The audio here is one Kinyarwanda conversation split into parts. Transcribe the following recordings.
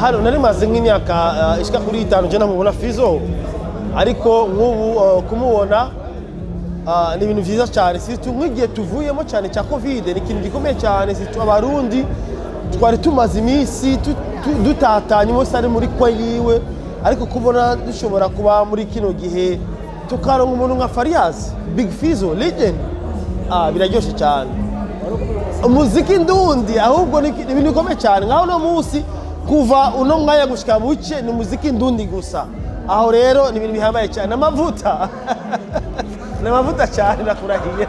hano nari maze nk'imyaka ishika kuri 5 je namubona Fizzo ariko nk'ubu kumubona ni ibintu byiza cyane situ nk'igihe tuvuyemo cyane cya covid ni ikintu gikomeye cyane situ abarundi twari tumaze iminsi dutatanye mose ari muri kwa yiwe ariko kubona dushobora kuba muri kino gihe tukaronka umuntu nka Farias Big Fizzo legend biraryoshye cyane umuziki ndundi ahubwo ni ibintu bikomeye cyane ngaho no munsi kuva uno mwanya gushika buke ni umuziki ndundi gusa aho rero ni ibintu bihambaye cyane n'amavuta n'amavuta cyane nakurahiye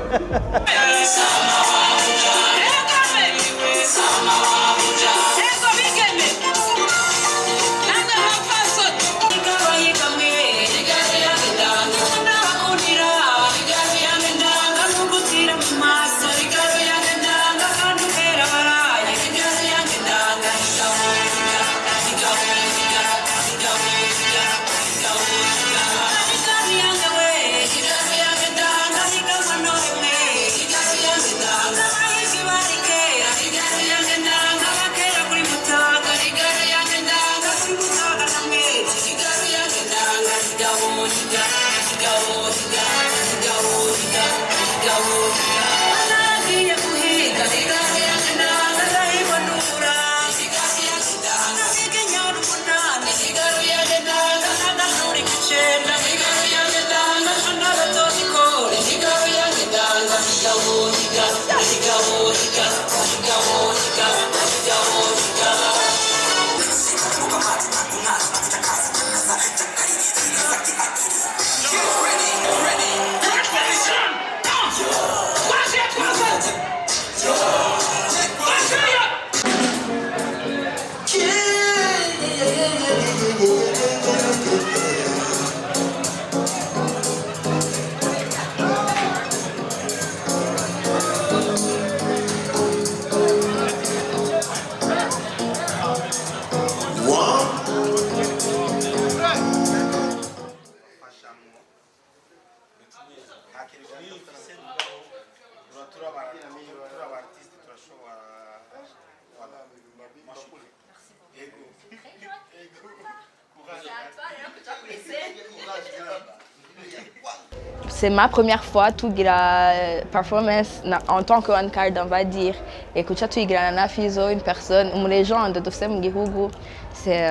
c'est ma première fois tugira performance en tant que one card, on va dire. Et kucha tugira na Fizzo, une personne, une légende dufise mu gihugu, c'est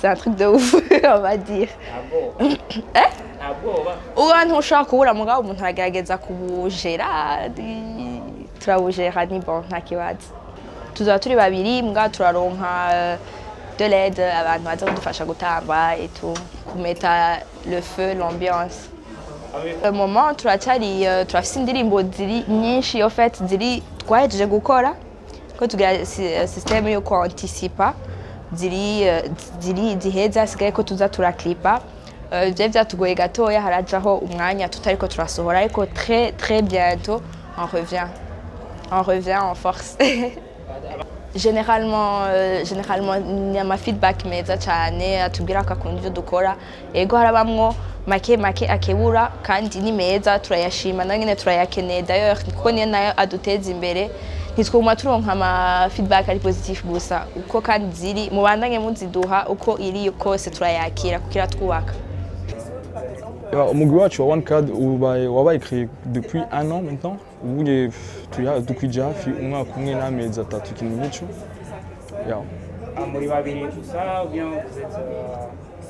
un truc de ouf, on va dire. Uwa ntushobora kubura mugabo umuntu aragerageza kubujera, turabujera ni bon nta kibazo. Tuzaba turi babiri mugabo turaronka de l'aide, abantu baza kudufasha gutamba et tout, kumeta le feu, l'ambiance. Le moment turafise indirimbo ziri nyinshi en fait ziri twahejeje gukora ko tugira système yo ko anticipa ziri ziheza asigaye ko tuza turaklipa. Vya vyatugoye gatoya harajaho umwanya tutariko turasohora ariko très bientôt on revient en force. Généralement ni ama feedback meza cyane atubwira ko akunda ivyo dukora, ego harabamwo make akebura kandi ni meza turayashima nanyene turayakeneye d'ailleurs kuko niyo nayo aduteza imbere, ntitwuma turonka ama feedback ari positif gusa uko kandi ziri mubandanye muziduha uko iri kose turayakira kukira twubaka. Umugwi wacu wa One Card wabaye créé depuis 1 an maintenant. Ubuye tukwija hafi umwaka umwe n'amezi 3 ikintu nk'ico. Muri babiri gusa ubyo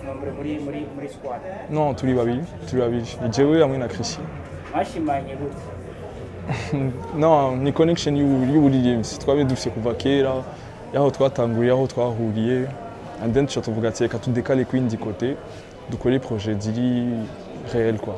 nombre muri squad. Non, turi babiri. Ni jewe hamwe na Christian. Mwashimanye gute? Non, ni connection y'uburirimbyi twabe dufise kuva kera, yaho twatanguriye aho twahuriye, and then tuvuga ati reka tudekale kwindi côté dukore projet ziri réel quoi.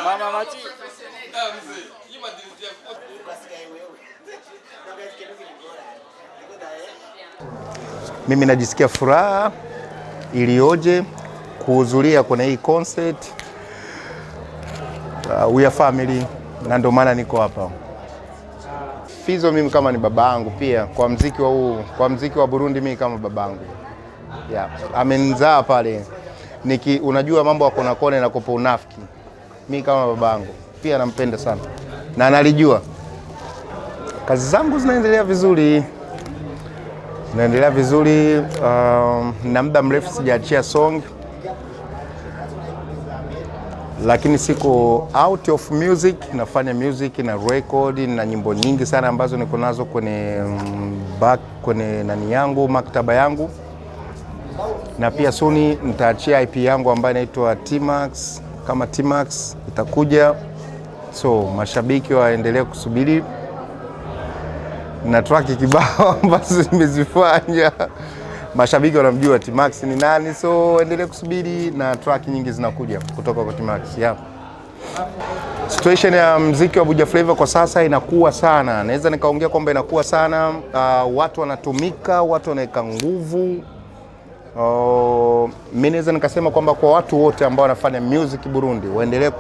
Mama Mati. Mimi najisikia furaha iliyoje kuhudhuria kwenye hii concert. We are family na ndio maana niko hapa. Fizzo mimi kama ni babangu pia kwa muziki wa Burundi, mimi kama babangu. Yeah, amenizaa pale. Unajua mambo ya kona kona na kupa unafiki. Mimi kama babangu pia nampenda sana. Na analijua. Kazi zangu zinaendelea vizuri. Na muda mrefu sijaachia song. Lakini siko out of music, nafanya music na record na nyimbo nyingi sana ambazo niko nazo kwenye nani yangu, maktaba yangu. Na pia suni nitaachia IP yangu ambayo inaitwa T-Max, kama T-Max itakuja. So mashabiki waendelee kusubiri. Na track kibao ambazo nimezifanya. Mashabiki wanamjua T-Max ni nani, so endelee kusubiri na track nyingi zinakuja kutoka kwa T-Max. Yeah. Situation ya muziki wa Buja Flavor kwa sasa inakuwa sana. Naweza nikaongea kwamba inakuwa sana. Watu wanatumika, watu wanaweka nguvu. Mimi naweza nikasema kwamba kwa watu wote ambao wanafanya music Burundi waendelee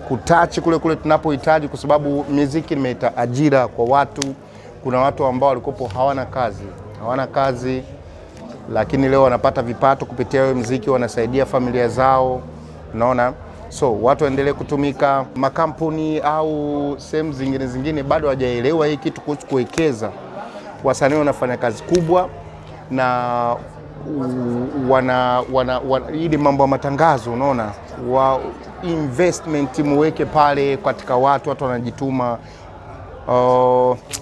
kutouch kule tunapohitaji, kwa sababu muziki imeleta ajira kwa watu. Kuna watu ambao walikopo hawana kazi lakini leo wanapata vipato kupitia hiyo muziki, wanasaidia familia zao, unaona. So watu waendelee kutumika. Makampuni au sehemu zingine bado hawajaelewa hii kitu kuhusu kuwekeza. Wasanii wanafanya kazi kubwa na ili mambo ya matangazo, unaona, investment muweke pale katika watu wanajituma.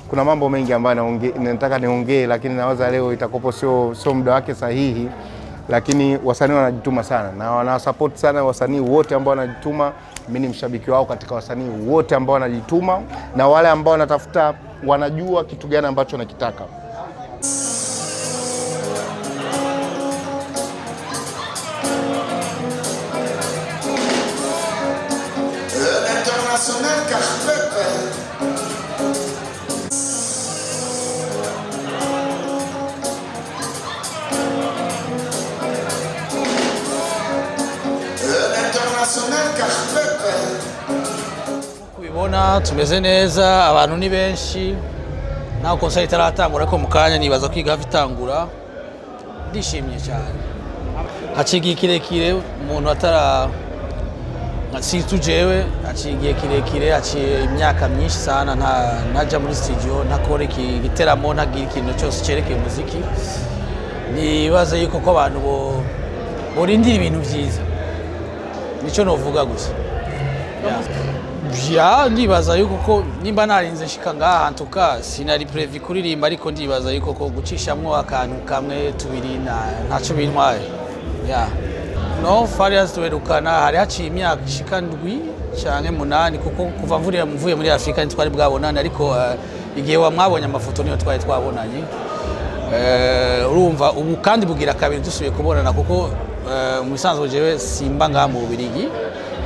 Kuna mambo mengi ambayo nataka niongee, lakini nawaza leo itakopo sio muda wake sahihi. Lakini wasanii wanajituma sana na wanasupport sana wasanii wote ambao wanajituma. Mimi ni mshabiki wao katika wasanii wote ambao wanajituma, na wale ambao wanatafuta wanajua kitu gani ambacho nakitaka. ubona tumeze neza, abantu ni benshi, naho konseri itaratangura ariko mu kanya nibaza kwiga hafi itangura. Ndishimye cyane. Haciye kirekire umuntu atara si jewe, haciye kirekire, haciye imyaka myinshi sana ntaja muri studio, ntakora igiteramo, ntagira ikintu cyose cerekeye umuziki. Nibaza yuko ko abantu borindira ibintu byiza. Nico novuga gusa. Ndibaza yuko ko nimba narinze nshika ngaha ntuka sinari prevu kuririmba, ariko ndibaza yuko ko gucishamwo akantu kamwe tubiri ntaco bintwaye. No, Farias tuherukana hari haciye imyaka ishika 7 canke 8 kuko kuva mvuye muri Afrika ntitwari bwabonana, ariko igihe mwabonye amafoto niyo twari twabonanye. Urumva ubu kandi bugira kabiri dusubiye kubonana kuko mu bisanzwe jewe simba ngaha mu Bubiligi.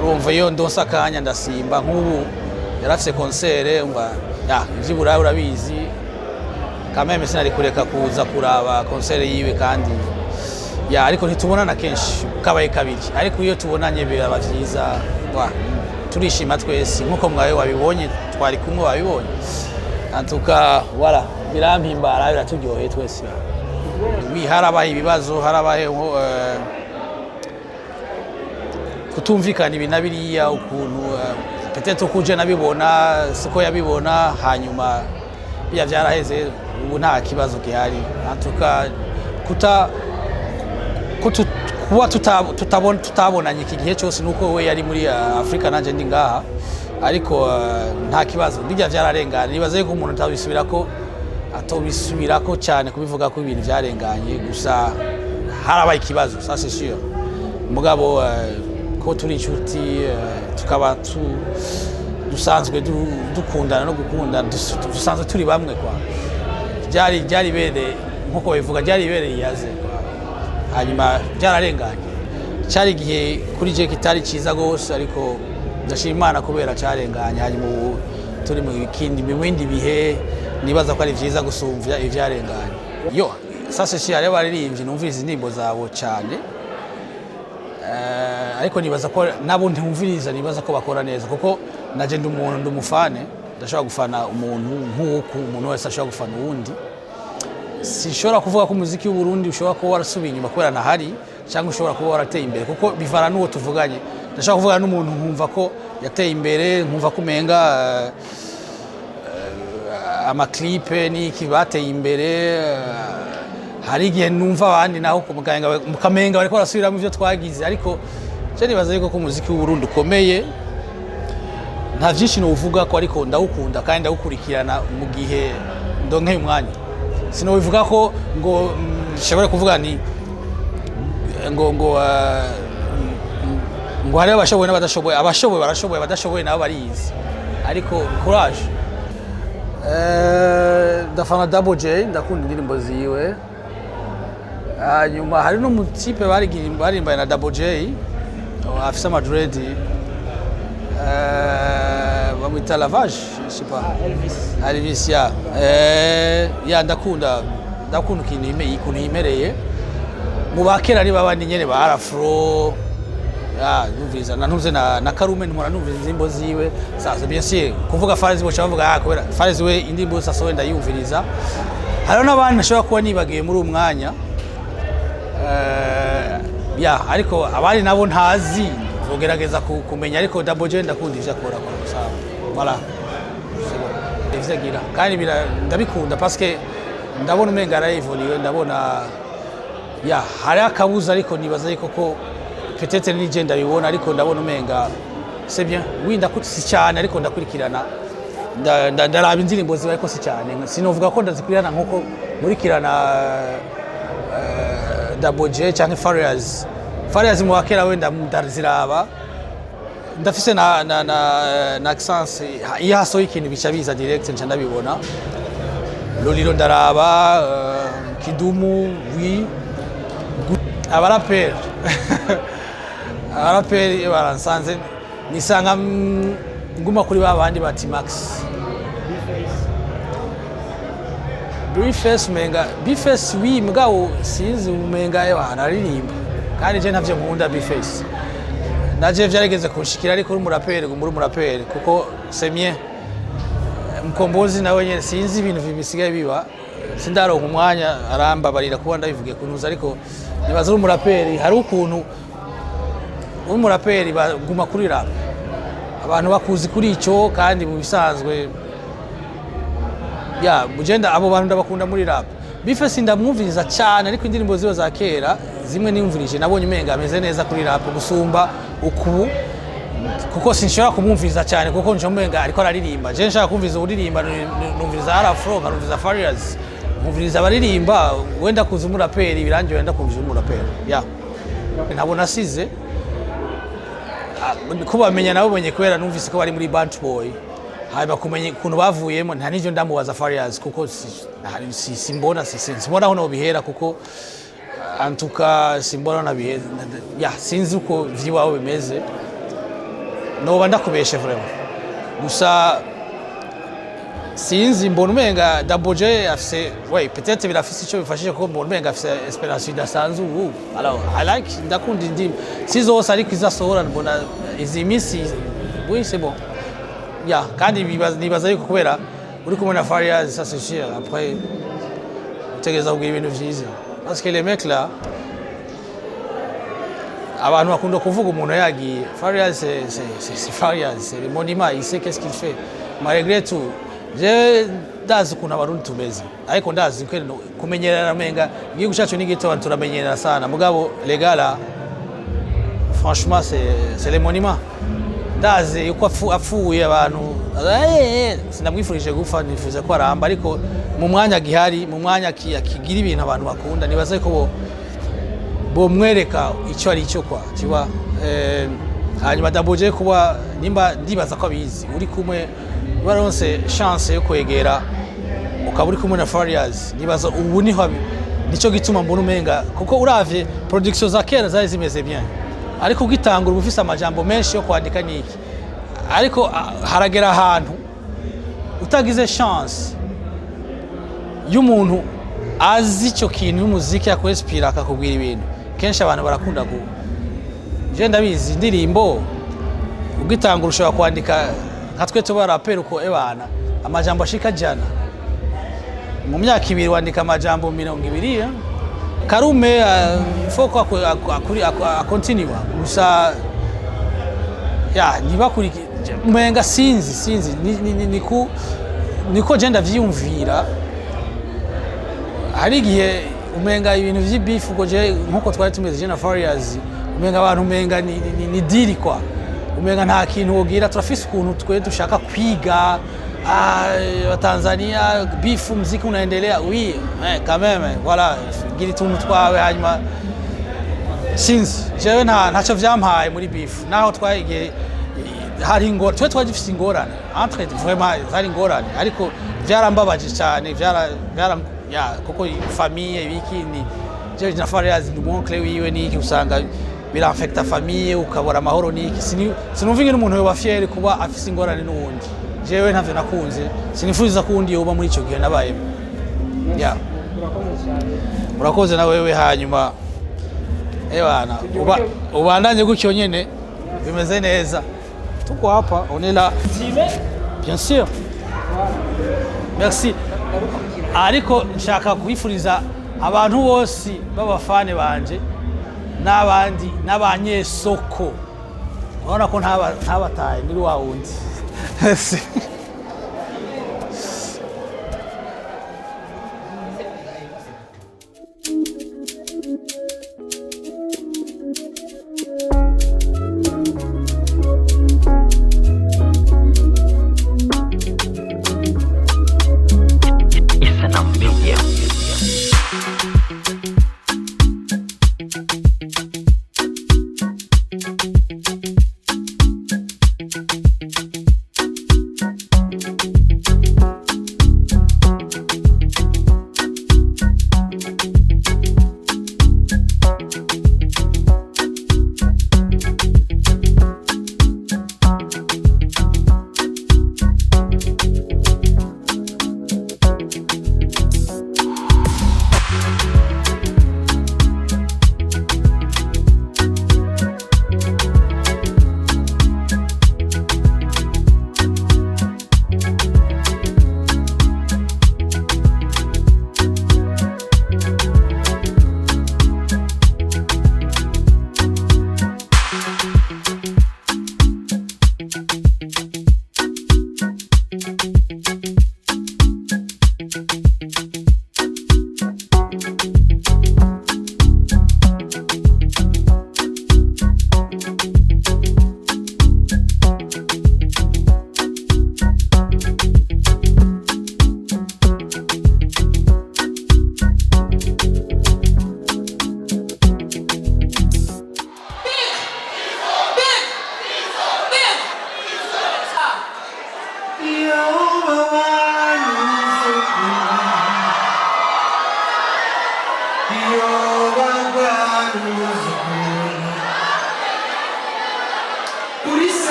Urumva iyo ndonsa akanya ndasimba, nk'ubu yarafise konsere umva ivy'Iburayi urabizi, kameme sinari kureka kuza kuraba konsere yiwe kandi ariko ntitubonana kenshi, kabaye kabiri, ariko iyo tubonanye biraba vyiza, turishima twese nkuko mwawe wabibonye, twari kumwe wabibonye. Antuka wala birampimbara, biraturyoheye twese. Harabaye ibibazo, harabaye kutumvikana ibi na biriya, ukuntu peut-être kuje nabibona siko yabibona, hanyuma biya vyaraheze, ubu nta kibazo gihari. Antuka kuba tutabonanye iki gihe cyose nuko we yari muri Afrika nanje ndi ngaha, ariko nta kibazo, bijya vyararengana. Nibaza yuko umuntu atobisubirako cyane kubivuga ko ibintu vyarenganye, gusa harabaye ikibazo, ça c'est sûr. Mugabo ko turi inshuti, tukaba dusanzwe dukundana no gukundana, dusanzwe turi bamwe kwa. Byari bere nkuko bivuga, byari bere yaze kwa. Hanyuma byararenganye. Cyari igihe kuri je kitari ciza gose, ariko ndashima Imana kubera cyarenganye. Hanyuma ubu turi mu bindi bihe, nibaza ko ari vyiza gusumvya ivyarenganye. Sasa cyari baririmbyi numviriza indirimbo zabo cyane, ariko nibaza ko nabo ntumviriza, nibaza ko bakora neza kuko naje ndi umuntu ndumufane, ndashobora gufana umuntu nk'uko umuntu wese ashobora gufana uwundi. Sinshobora kuvuga ko umuziki w'u Burundi ushobora kuba warasubiye inyuma kubera nahari, cyangwa ushobora kuba warateye imbere, kuko bivana n'uwo tuvuganye. Ndashobora kuvuga n'umuntu nkumva ko yateye imbere, nkumva ko umenga amaklipe n'iki bateye imbere, hari igihe numva abandi naho mukamenga bariko barasubiramo ivyo twagize, ariko je nibaza yuko umuziki w'u Burundi ukomeye. Nta vyinshi novuga ko, ariko ndawukunda kandi ndawukurikirana mu gihe ndonke umwanya. Sinobivuga ko ngo nshobora kuvuga ni ngo hari abashoboye n'abadashoboye, abashoboye barashoboye, abadashoboye nabo barizi, ariko courage. Ndafana Double J, ndakunda indirimbo ziwe. Hanyuma hari n'umutipe baririmbaye na Double J, afise amadredi, bamwita Lavage, je sais pas. Elvis. Ndakunda ikintu yimereye. Mu bakera ari babandi nyene ba Afro, numviriza nantuze na Karume, mpora numviriza indirimbo ziwe. Sasa bien sûr kuvuga Fariz bo bavuga kubera Fariz we indirimbo sasa wenda yumviriza. Hari n'abandi nashobora kuba nibagiye muri umwanya, ariko abari nabo ntazi, zogerageza kumenya, ariko Double J ndakunda ivyo akora kwa sawa. Voilà. Ivyagira kandi ndabikunda parce que ndabona umenga arayivoliwe, ndabona hari akabuza, ariko nibaza yuko ko peut-être nije ndabibona, ariko ndabona umenga c'est bien. Ndakutse cyane, ariko ndakurikirana, ndaraba indirimbo ziwe, ariko si cyane. Sinovuga ko ndazikurikirana nkuko murikirana Double J cyangwa Farias mu wakera wenda ndaziraba, ndafise na accent iyo hasohoye ikintu bica biza direct nca ndabibona. Lolilo ndaraba, Kidumu, abaraperi baransanze, nisanga nguma kuri babandi ba T-Max. Big Fizzo mugabo sinzi umenga aririmba, kandi je ntavyo nkunda Big Fizzo. Naje vyarigeze kunshikira, ariko muri umuraperi kuko c'est mieux mkombozi nawe nyene sinzi ibintu bisigaye biba sindaronka umwanya arambabarira kuba ndabivuge kunuza ariko nibaza umuraperi hari ukuntu umuraperi baguma kuri rap abantu bakuzi kuri ico kandi mu bisanzwe ya mugenda abo bantu ndabakunda muri rap bife sindamwumviriza cyane ariko indirimbo ziba za kera zimwe nimvurije nabonye umenga ameze neza kuri rap gusumba ukubu kuko sinshobora kumwumviriza cyane kuko nje umenga ariko araririmba je nshaka kumviriza uririmba numviriza Afro numviriza Farias numviriza abaririmba wenda kuza umuraperi birangiye wenda kumviriza umuraperi ya ntabwo nasize kubamenya nabo bonye kubera numvise ko bari muri Bunch Boy hanyuma kumenya ukuntu bavuyemo nta n'ivyo ndamubaza Farias kuko simbona aho bihera kuko antuka simbona na bihera ya sinzi uko vyiwawe bimeze noba ndakubeshe vraiment gusa sinzi mbona umenga Double J afise peut-être birafise ico bifashije ko mbona umenga afise esperance idasanzwe ubu alors I like ndakunda indimi sizose ariko izasohora mbona izi misi oui c'est bon ya kandi nibaza yuko kubera uri kumwe na Farias ça c'est sûr après utegeza kugira ibintu vyiza parce que les mecs là abantu bakunda kuvuga umuntu yagiye Farias c'est Farias c'est le monument il sait qu'est-ce qu'il fait malgré tout je ndazi kuna abarundi tumeze ariko ndazi kumenyerera menga igihugu cyacu ni gito turamenyerera sana mugabo legala franchement c'est le monument ndazi yuko apfuye abantu sinamwifurije gupfa nifuza ko aramba ariko mu mwanya gihari mu mwanya akigira ibintu abantu bakunda nibaza ko bo mwereka icyo ari cyo kwa kiba hanyuma Double kuba nimba ndibaza ko abizi uri kumwe baronse chance yo kwegera ukaburi kumwe na Farias nibaza ubu nico gituma mbona umenga kuko uravye production za kera zari zimeze bien ariko ugitangura ubufise amajambo menshi yo kwandika niki ariko haragera ahantu utagize chance y'umuntu azi icyo kintu y'umuziki yakwespira akakubwira ibintu kenshi abantu barakunda ku je ndabizi indirimbo ugitangura ushobora kwandika nka twe tuba rapero uko ebana amajambo ashika jana mu myaka 2 wandika amajambo 200 karume foko continue gusa ya nibakuri umenga sinzi niko genda vyumvira hari gihe umenga ibintu vy'ibifu ngo je nkuko twari tumeze je na Farias umenga abantu umenga ni diri kwa umenga nta kintu wogira turafise ukuntu twe dushaka kwiga Tanzania bifu muziki unaendelea oui quand même voilà gira tuntu twawe hanyuma sinzi jewe ntaco vyampaye muri bifu naho twagiye hari ingorane twe twagifise ingorane entre vraiment hari ingorane ariko vyarambabaje cyane ya kuko famille bikini je na Farias ni mon clé wiwe niki usanga biramfecta famille ukabora amahoro niki sinumva ingene umuntu yoba fier kuba afise ingorane n'uwundi jewe ntavyo nakunze sinifuza kundi yoba muri ico gihe nabaye ya urakoze na wewe hanyuma bana ubandanye gutyo nyene bimeze neza tuko hapa on est là bien sûr merci ariko nshaka kubifuriza abantu bose b'abafane banje n'abandi n'abanyesoko urabona ko ntabataye muri wa wundi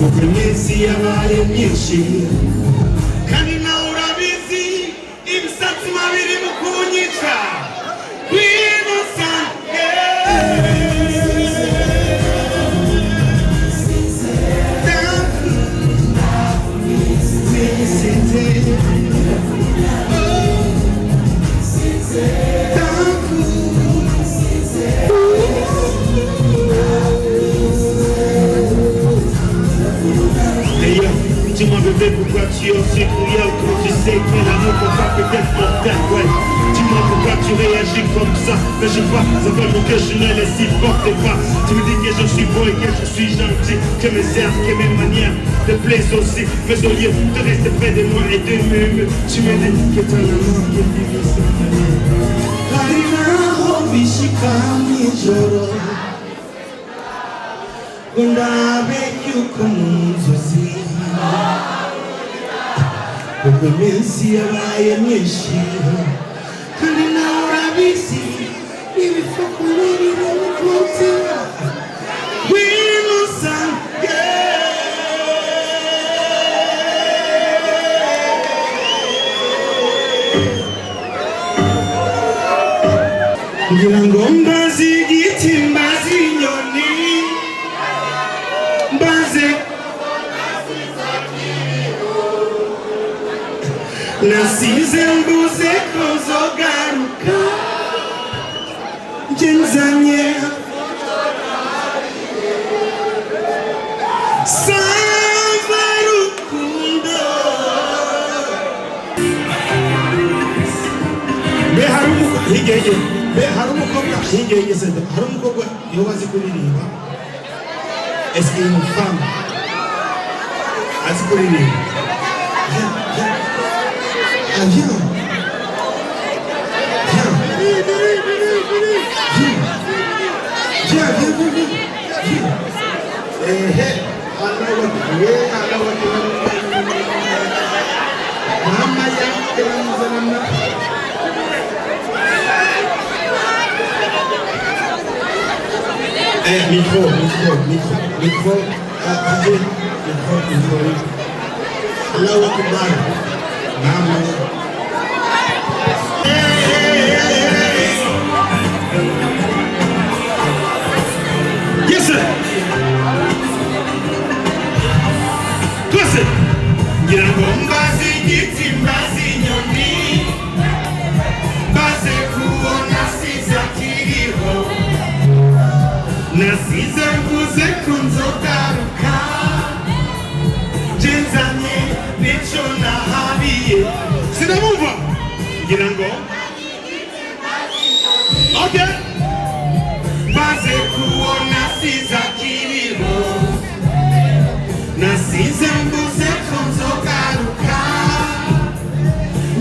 kuko iminsi yabaye myinshi kandi nawe urabizi ibisatsi mabiri mu kunyica wimusange Dis-moi bébé pourquoi tu es aussi cruel quand tu sais que l'amour peut pas peut-être mortel, ouais. Dis-moi pourquoi tu réagis comme ça, mais je vois, ça fait mon cœur, je ne les supporte pas. Tu me dis que je suis beau et que je suis gentil, que mes airs, que mes manières te plaisent aussi. Mais au lieu de rester près de moi et de m'aimer, tu me dis que ton amour qui est difficile. Harinaho bishika mw'ijoro undabe yuko munzozi kuko iminsi yabaye myinshi kandi nawe urabizi ibipfa kumirira umutima wimusange ngira ngo mbaze igiti mbaze inyoni mbaze nasize mbuze ko nzogaruka nje nzanye sava rukundo mbe hari umukobwa higeye se hari umukobwa iyo bazi kuririmba est-ce qu'il y a une femme azi kuririmba viens. Viens. Micro. Allah Akbar. Yes, sir. Listen. Mbazi igiti mbazi inyoni mbaze kubona siza kiriho nasize mvuze ko nzogaruka jenzanye nico nahabiye sinabumva ngira ngo okay mbaze kubona siza kiriho nasize mvuze ko nzogaruka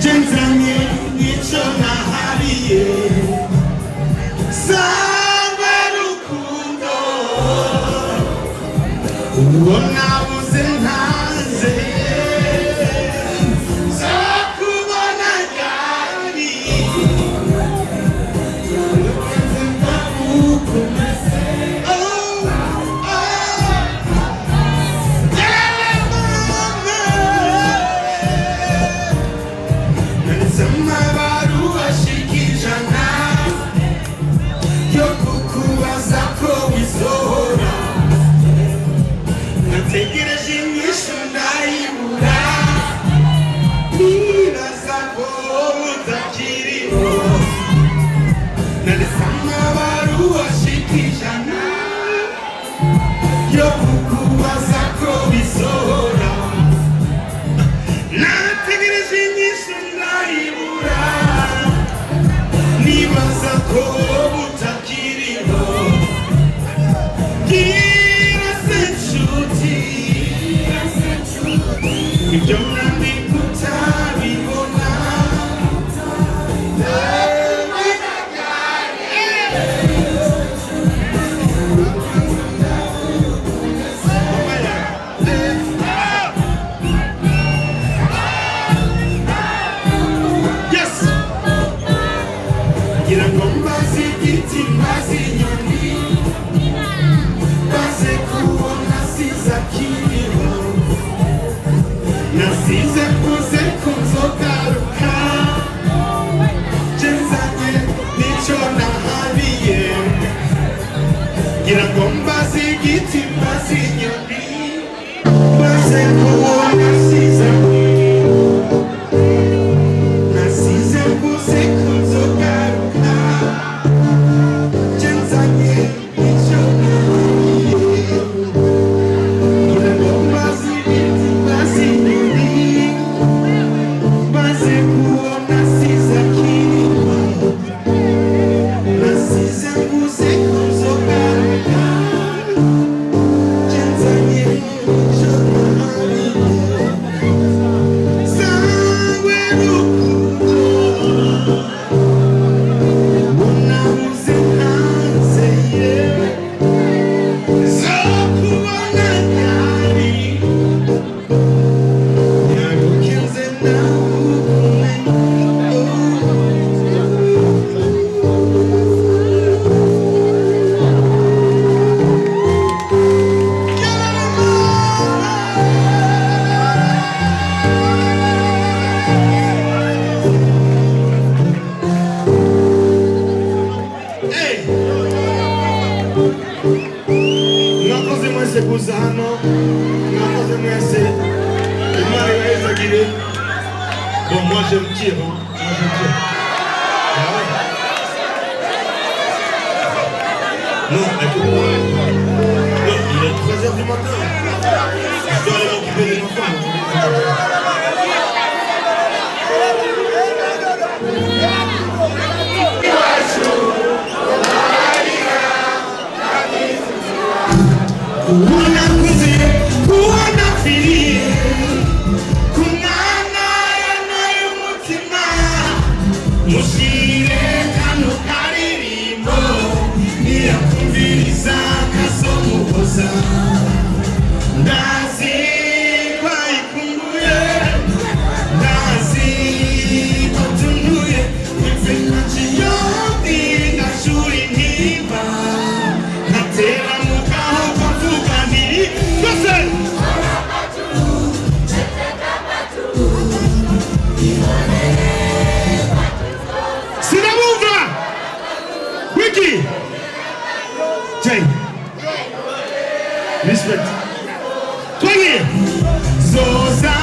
jenzanye nico nahabiye samba rukundo ubona buze ntaze zakubona gari Atekereje inyishu ndayibura nibaza ko utakiriho nanditse amabaruwa ashika ijana yo kukubaza ko bisohora nategereje inyishu ndayibura nibaza ko utakiriho ibyo nandi kutabibona yes ngira ngo mbaze igiti mbaze inyoni mbaze kubona siza kiriho Bon, moi je me tire, hein. Moi je me tire. Ah ouais. Non, écoute-moi. Non, il est 3h du matin. Je dois aller m'occuper des enfants. Respect. Twingy. Zoza,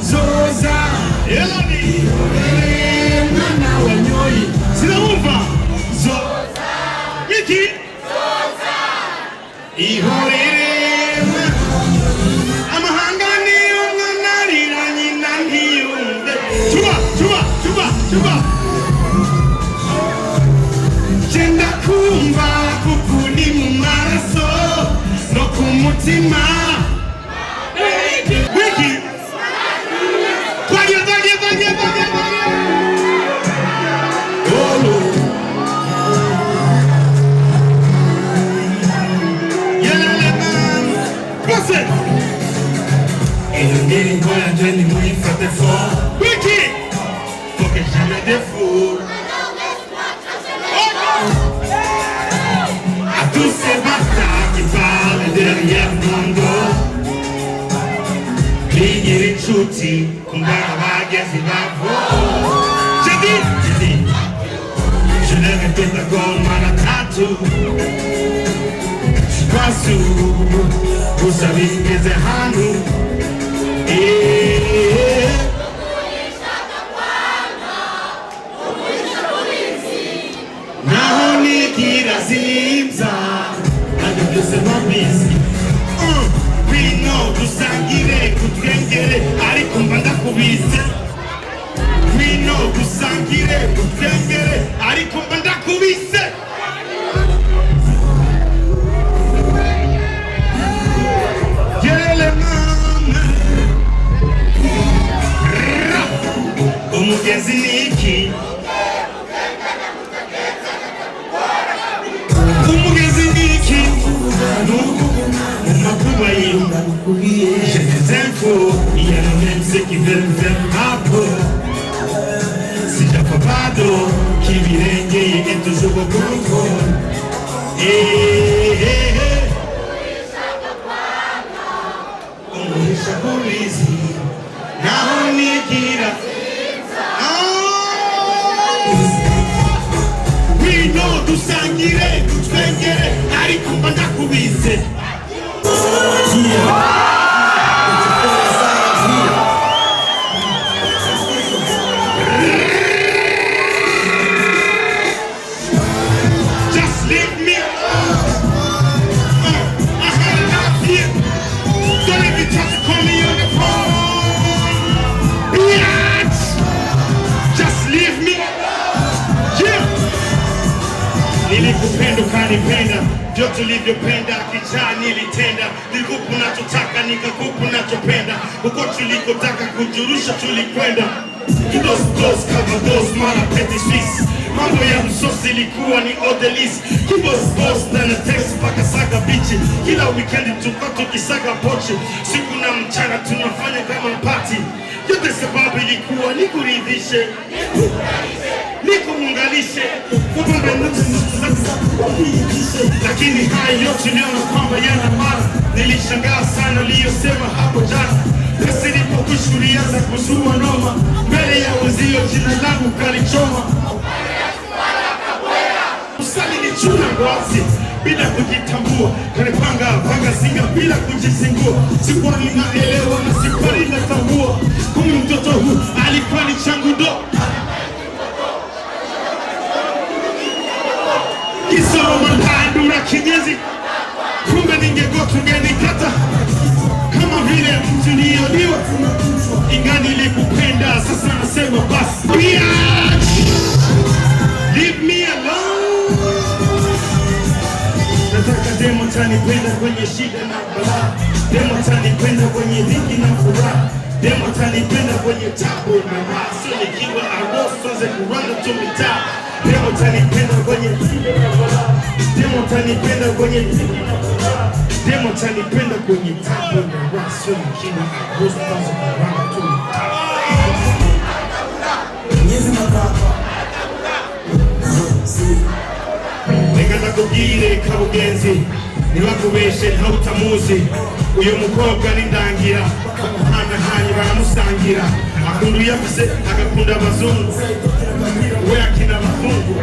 Zoza, Elani. Nawe nyoi. Sinaumva. Zoza. Wiki. Zoza. Ihorere. Amahangani unganari rani nani unde. Chuba, chuba, chuba, chuba. Jenda kumba kukuni mumaraso. No kumutima. Wiki. Twagia. Olo. Yelele man. Passe. Et le mérite pour la jeune et moi il fait fort. Wiki. Faut que jamais défaut. À tous ces bâtards qui parlent derrière mon dos. Ligiri chuti, kumbara bagezi bavo. J'ai dit, je les répète encore manatatu. J'passou, vous savez que c'est Hanou. Nahoni kirazimza. Wino dusangire kutwengere ariko mba ndakubise. Wino dusangire kutwengere ariko mba ndakubise. Yele mama. Umugezi niki. J'ai des infos, il y a même ceux qui veulent faire ma peau. Si t'as pas d'eau, qui vient est toujours au contrôle. Dusangire, kutwengere, ariko mba ndakubise. kupenda ukanipenda, vyo tulivyopenda kijana nilitenda, nilikupa unachotaka nikakupa unachopenda, huko tulikotaka kujurusha tulikwenda. Kidos kama dos mara peti Swiss, mambo ya msosi ilikuwa ni odelis. Kibos na text paka saga bichi, kila weekend tulikuwa tukisaga pochi, siku na mchana tunafanya kama party. Yote sababu ilikuwa nikuridhishe, nikuunganishe, kupambe lakini haya yote niona kwamba yana maana. Nilishangaa sana uliyosema hapo jana, pesa ilipokushulianza kuzua noma, mbele ya wazio jina langu kalichoma. Usali ni chuna ngozi bila kujitambua, kanipanga panga singa bila kujizingua. Sikuwa ninaelewa na sikuwa ninatambua, kumbe mtoto huu alikuwa ni changu do. Kisoro mandandura kinyezi, kumbe ningekuwa tungenikata kama vile mtu nilioliwa. Ingani nilikupenda, sasa nasema basi leave me alone. Nataka demo tanipenda kwenye shida na balaa, demo tanipenda kwenye dhiki na furaha, demo tanipenda kwenye tabu na raha. Sio nikiwa arosto ze kuranda tu mitaa, demo tanipenda kwenye shida na balaa, demo tanipenda kwenye dhiki na furaha, demo tanipenda kwenye tabu na raha. Sio nikiwa arosto ze kuranda tu mitaa. Reka ndakubwire kabugenzi, ntibakubeshe ntawutamuzi. Uyu mukobwa ni ndangira, bamuhanahanye baramusangira, akunda uyafise agakunda abazungu, we akina abafungu.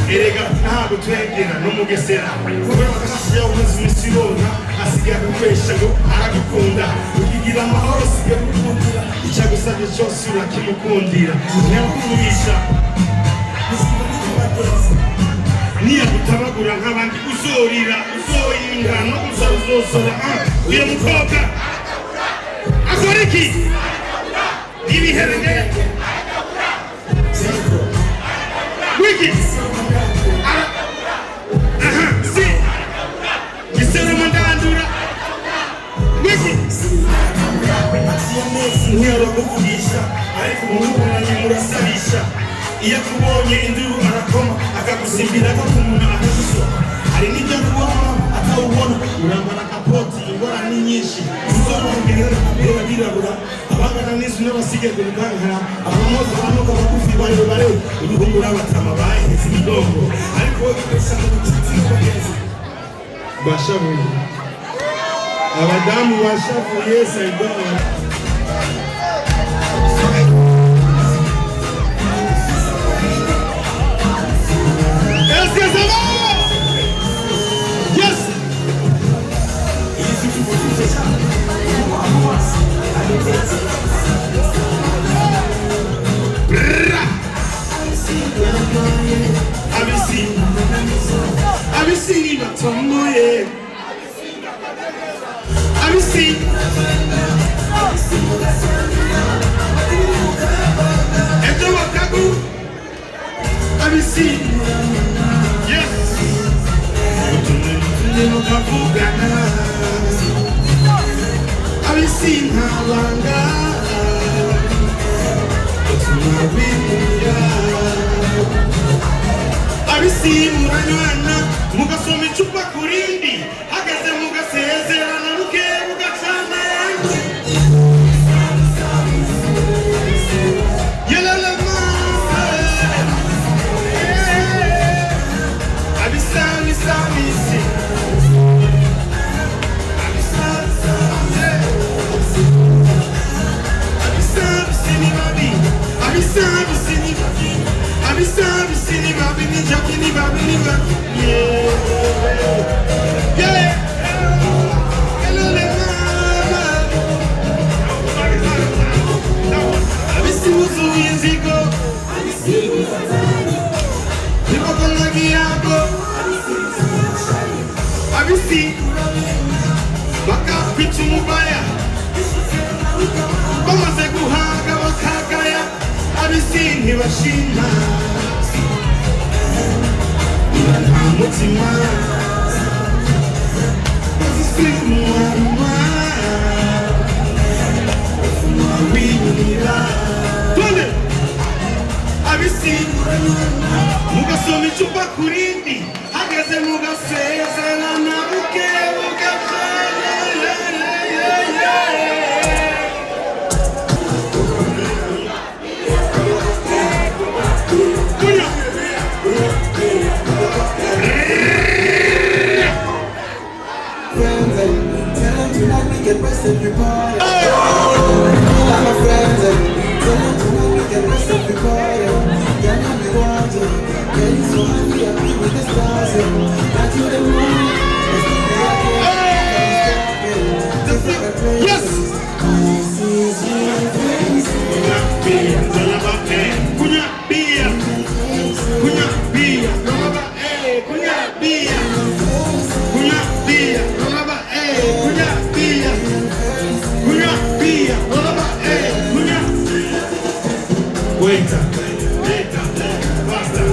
Erega ntabwo twegera n'umugesera, kubera agashiya umuzi misirona, asigaye akubesha ngo aragukunda. Ukigira amahoro asigaye akukundira, icyagusabye cyose urakimukundira. Ntiyakuruhisha niya gutabagura nk'abandi, uzorira uzoyinga no uzazosora. Uyu mukobwa akora iki? Ibiherenge wiki si gisera mandandura wiki ntiyaro kuvugisha, ariko umuntu murasabisha. Iyo akubonye induru arakoma, akagusimbira akakumuna akagusoma. Hari n'ibyo kubona atawubona, urambara kapoti ingora ni nyinshi, uzorongera kubera birabura. Abangana n'izu n'abasige ku rukankara, abamoza banuka bagufi barebare, uruhungu n'abatama bahetse imigongo, ariko bigasa mu gucitsi n'abagenzi bashavuye. Abadamu bashavuye sayidona. Yes. Abisi batomboye, abisi ejo wakagu, abisi yes. Utuneno kavugana, abisi ntabanga, utunabimuya. Abisi muranywana, mugasoma icupa kurindi, hageze mugasezerana ruke mugacana yanjye. Yalala mama, abisa abisa abisi, abisa abisa abisi ni babi, abisa abisi ni babi, abisa abisi ni babi ni jaki ni babi ni babi. Yeah. Yalala mama, abisi uzuye inzigo, niboko nagiyago, abisi bakakwica umubaya, bamaze guhaga bakagaya, abisi ntibashima. mugasoma icupa kurindi hageze mugasezerana buke get wasted before all my friends and tell them tonight we get wasted before yeah, now we want it. Yeah, you so happy, happy with the stars and not you the moon. Let's do it again. Yes! Waiter, basta.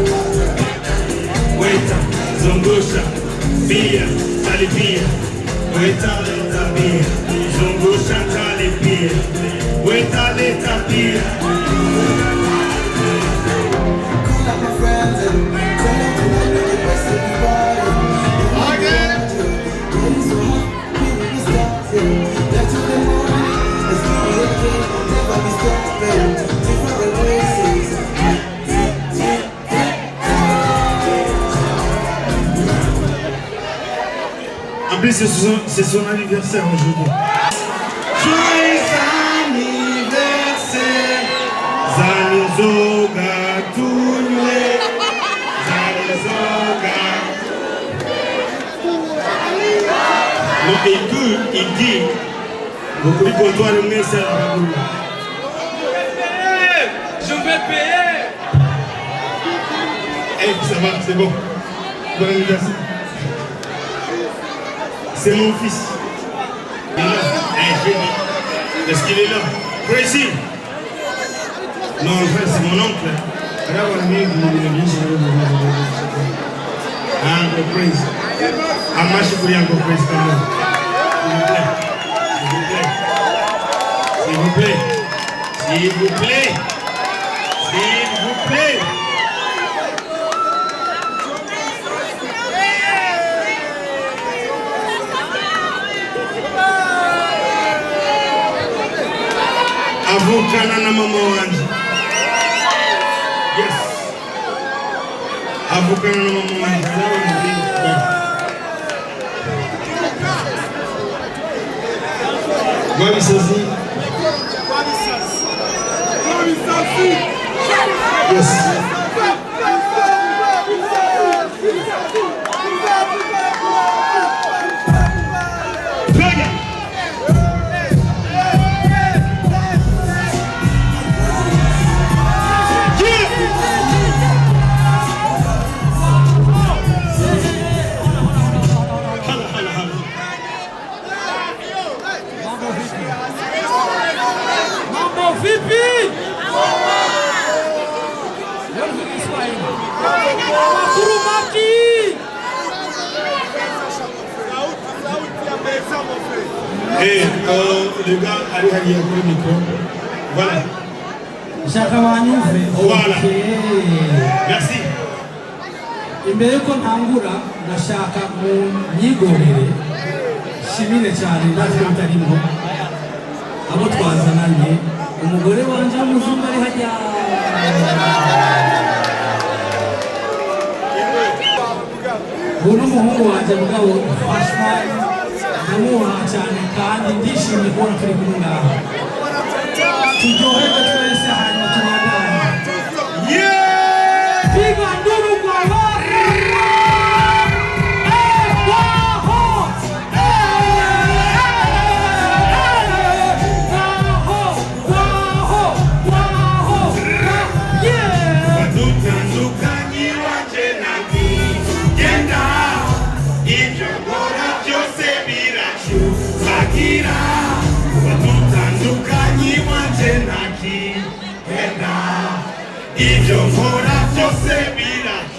Waiter, zungusha, bia, talipia. Waiter, leta bia, zungusha, talipia. Waiter, leta bia. Call up my friends and tell them tonight we get wasted before Again. yeah, so happy with the stars yeah, that to the morning. Let's do it again, never be stopping. Different places. En plus, c'est son anniversaire aujourd'hui. Joyeux anniversaire, Zanizoga Tunwe, Zanizoga. Non, il dit, vous pouvez compter le message à la boule. Je vais payer. Eh, ça va, c'est bon. Bon anniversaire. C'est mon fils. Il est là. Génie. Est-ce qu'il est là? Crazy. Non, en fait, c'est mon oncle. Uncle Crazy. I'm much for Uncle Crazy. S'il vous plaît. S'il vous plaît. S'il vous plaît. Avukana na mama wanje. Yes. Avukana na mama wanje. Gwami sasi. Yes. Et le gars allez pour le micro. Voilà. Voilà. Merci. Imbere yuko ntangura ndashaka mu myigorere shimire cyane ndazi ko mutarimo abo twazananye umugore wanje w'umuzungu ari hajya uno muhungu wanje mugabo fashma ndamuha cyane kandi ndishimye kubona turi kumwe ngaha turyoherwe twese hanyuma tubandane piga nduru kwa Ivyo nkora vyose biracu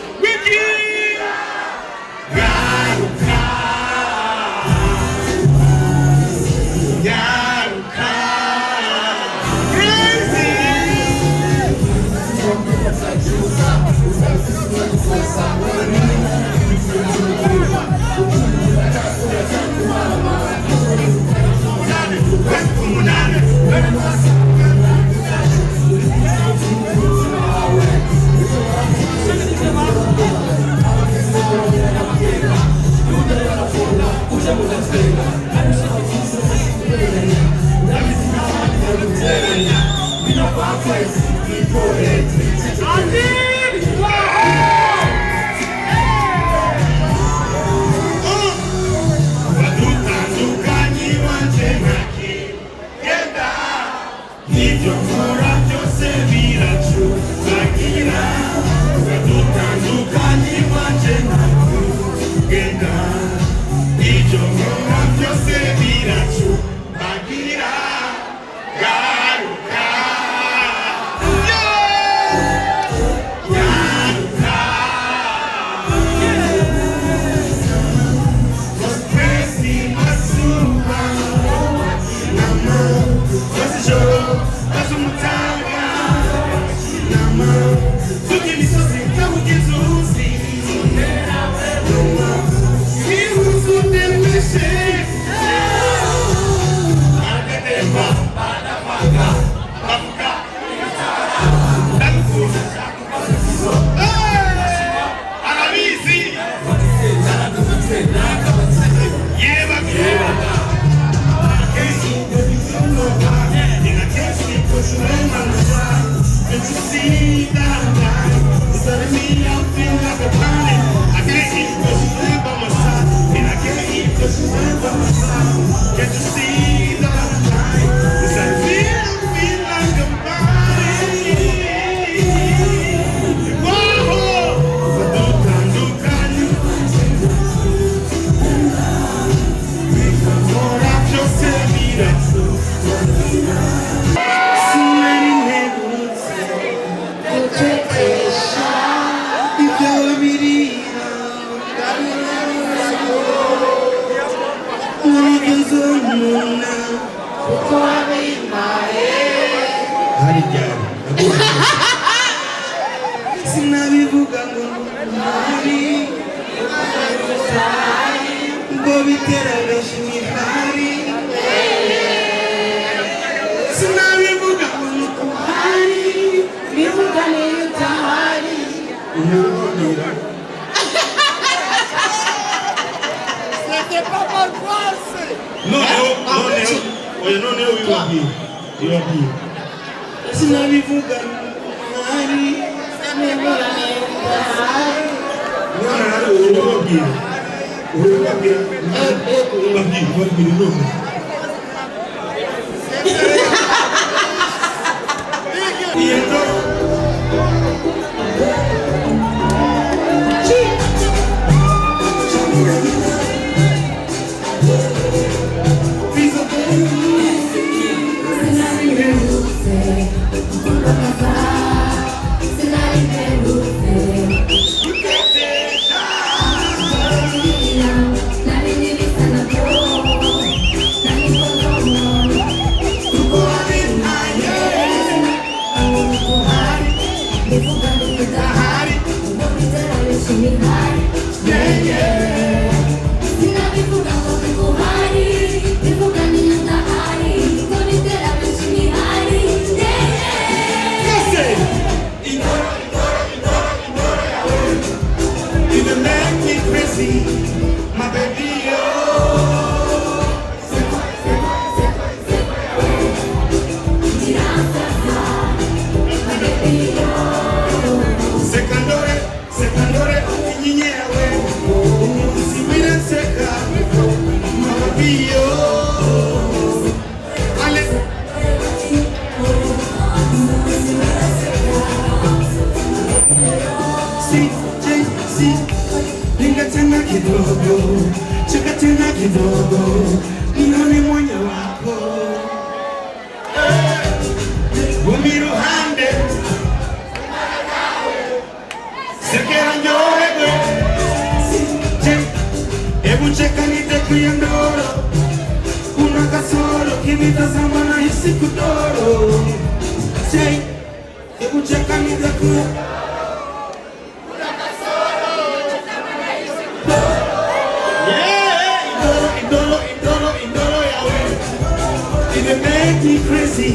me crazy,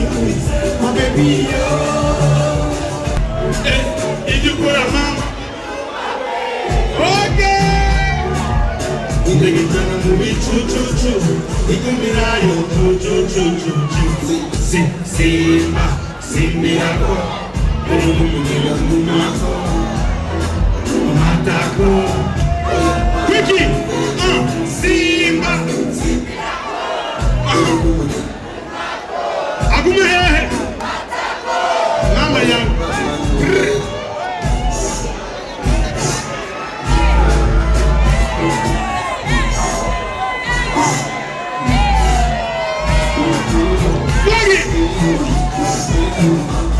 my baby, yo. Hey, did you put a mama? Okay. Ndegitana mubi chu. Ikumbirayo chu. Simba, simbirako. Mumako. Matako. Wiki, Simba. Agumehe. Mama yangu.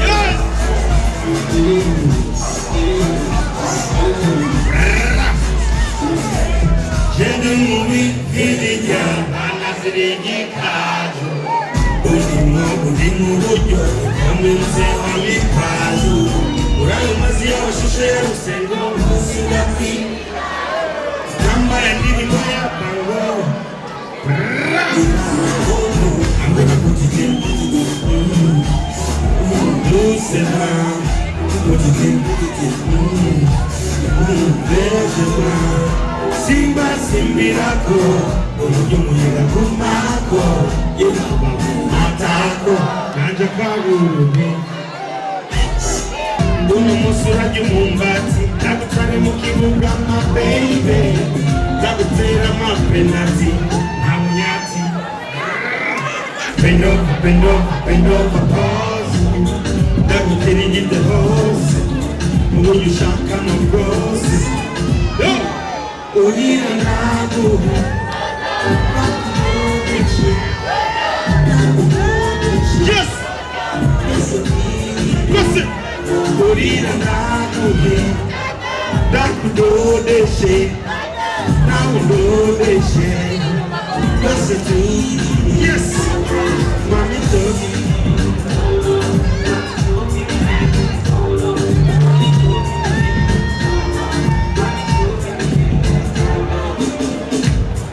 Yes. Jendo mumi vidiya anasirigi kajo. Udimo bujo kamunze wamipazo. Urayo mazia washusheru sengo musingafi. Namba ya ndini moya bango. I'm gonna put it in. Loosen up. Put it in. There's the ground. Simba simbirako. Umunyega kumako. Matako. Nanja karubi. Uno musura jumumbati. Nakutane mukibuga my baby. Nakutera my penalty. Hamnyati. Bend over, pause. Double kitty, get the hose. When you shot, come across. Yo! Urira nago. Yes! Listen! Urira nago. Daku do deshe. Now do deshe. Listen to me. Yes! Mommy does.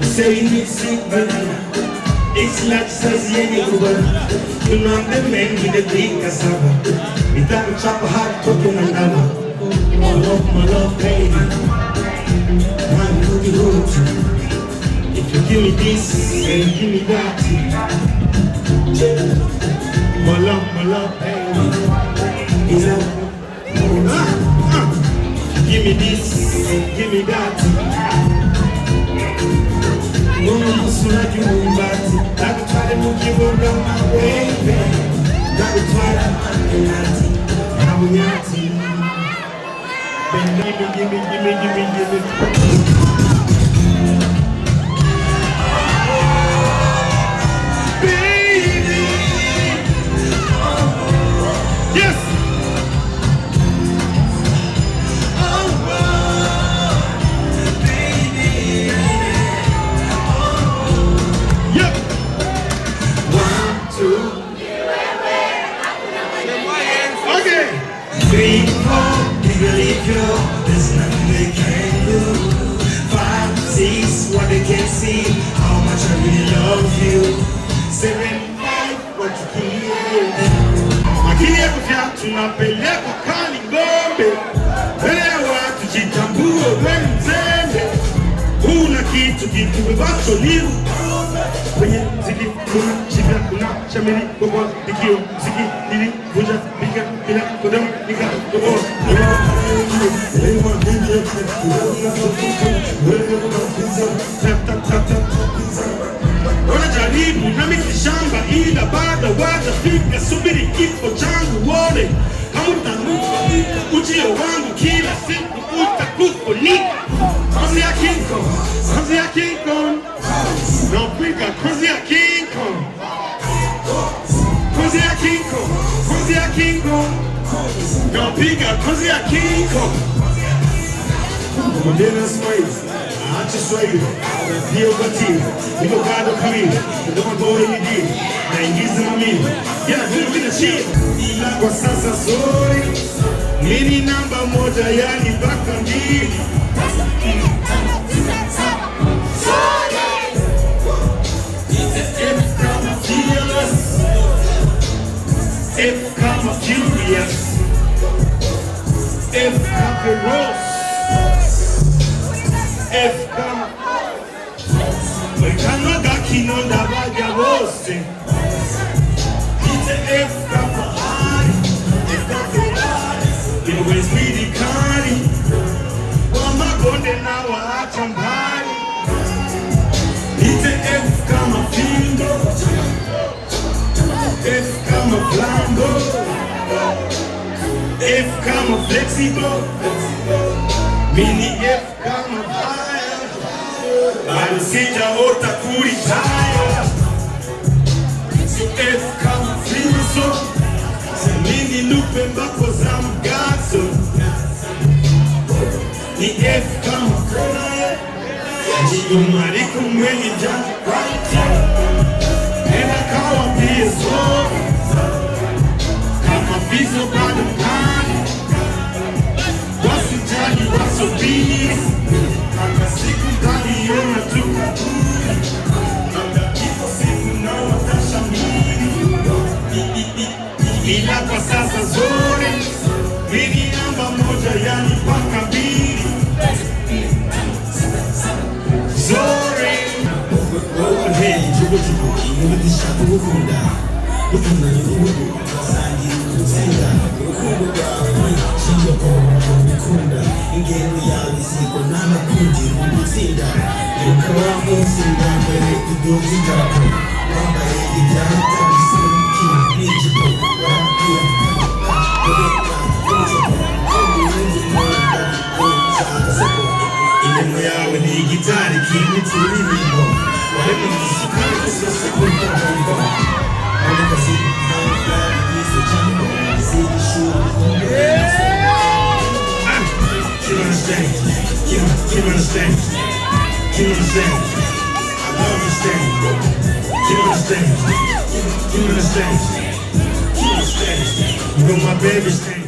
Say me sick banana. It's like says yenny google. You know I'm the man with the big cassava. Without a chop hot cooking and lava. My love, baby. My booty hood. If you give me this and give me that. My love, baby. Is that? Give me this, give me that. Mama suraji mumbati. Nakutwale mukibuga my baby. Nakutwale manenati. Nabunyati. Give me. Yes. Baby. Yep. 1, 2. Okay. 3, 4. We believe you. There's nothing they can do. 5, 6. What they can see. How much I really love you. 7, 5. What you hear. Makia kufia tunapeleka kali ngombe. Elewa tujitambue wewe mzembe. Una kitu kibacho liu. Kwenye ziki kuna shika kuna shamiri gogo dikio ziki nili vunja bika bila kodem nika gogo. Elewa ndio wanajaribu na miti shamba ila bado wajafika. Subiri kifo changu uone hautanuka. Ujio wangu kila siku utakufunika. Kazi ya King Kong, kazi ya King Kong. Napiga kazi ya King Kong. Kazi ya King Kong, kazi ya King Kong. Napiga kazi ya King Kong. Modena Swahili, acha Swahili. Ndio batili, niko bado kamili. Ndio mambo yenyewe. Naingiza mamini. Yeah, vile shit. Ila kwa sasa sorry. Mimi namba moja yani mpaka mbili. F kama furious, F kama feroz, F kama Mekano gakino ndabaja bose. It's a F kama high, F kama Ferrari, always be the kari. Wamagonde na waacha mbali. It's a F kama Findo, F kama Flambo, F kama Flexible, mini F kama Fire. Bado sijaota kuritaya. So F kama Fizzo, semini lupe mbako za mgazo. Ni F kama Konaye, ndiyo mariko mwenye janja kwaiti. Nena kawa Fizzo, kama Fizzo bado mkani. Wasijali wasobini, kama siku kaniona tukaburi. Kama kifo siku na watashamiri. Ila kwa sasa zore, mini namba moja yani paka mbili. Zore hey, jugo jugo, inubidisha kugukunda. Ukunda nyugu, wasangi kutenga. Urukundo rwawe, shinjo kwa mbikunda. Ingendo yawe isiko n'amakundi rugutsinda. Yuka wa munsi ndambere idozi japo. Wambaye ibyaro kabisi n'ijipo. Wambaye Inemo yawe ni gitari kimi turirimbo. Waremye muzikari kusose kuta bombo. Wandika siku hanga bigize jambo. Zidi shuru you understand? You understand? You understand? I love you, stand. You understand? You understand? You understand? You know my baby stand.